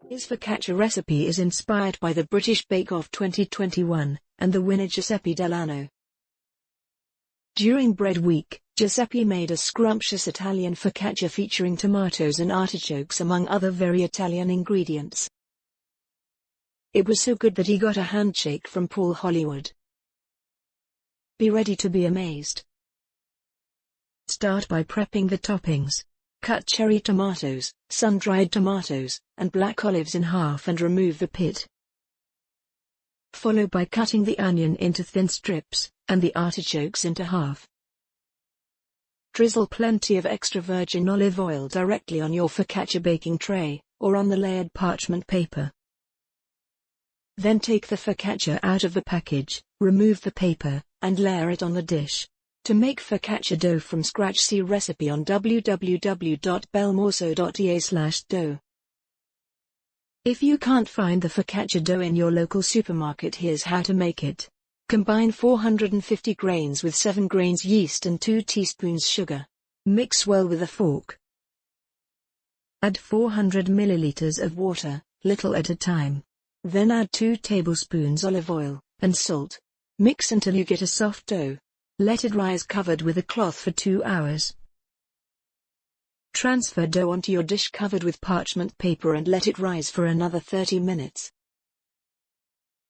His focaccia recipe is inspired by the British Bake Off 2021, and the winner Giuseppe Delano. During Bread Week, Giuseppe made a scrumptious Italian focaccia featuring tomatoes and artichokes among other very Italian ingredients. It was so good that he got a handshake from Paul Hollywood. Be ready to be amazed. Start by prepping the toppings. Cut cherry tomatoes, sun-dried tomatoes, and black olives in half and remove the pit. Follow by cutting the onion into thin strips, and the artichokes into half. Drizzle plenty of extra virgin olive oil directly on your focaccia baking tray, or on the layered parchment paper. Then take the focaccia out of the package, remove the paper, and layer it on the dish. To make focaccia dough from scratch, see recipe on www.belmorso.ea/dough. If you can't find the focaccia dough in your local supermarket, here's how to make it. Combine 450 grains with 7 grains yeast and 2 teaspoons sugar. Mix well with a fork. Add 400 milliliters of water, little at a time. Then add 2 tablespoons olive oil, and salt. Mix until you get a soft dough. Let it rise covered with a cloth for 2 hours. Transfer dough onto your dish covered with parchment paper and let it rise for another 30 minutes.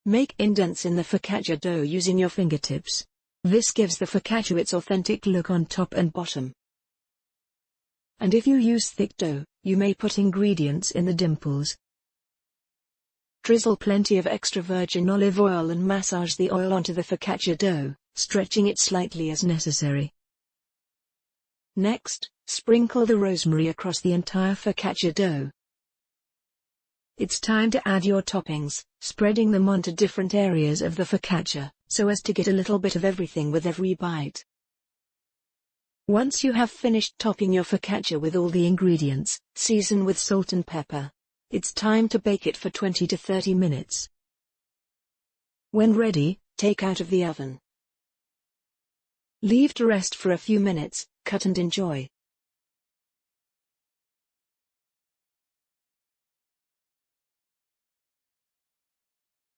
Make indents in the focaccia dough using your fingertips. This gives the focaccia its authentic look on top and bottom. And if you use thick dough, you may put ingredients in the dimples. Drizzle plenty of extra virgin olive oil and massage the oil onto the focaccia dough, stretching it slightly as necessary. Next, sprinkle the rosemary across the entire focaccia dough. It's time to add your toppings, spreading them onto different areas of the focaccia, so as to get a little bit of everything with every bite. Once you have finished topping your focaccia with all the ingredients, season with salt and pepper. It's time to bake it for 20 to 30 minutes. When ready, take out of the oven. Leave to rest for a few minutes, cut and enjoy.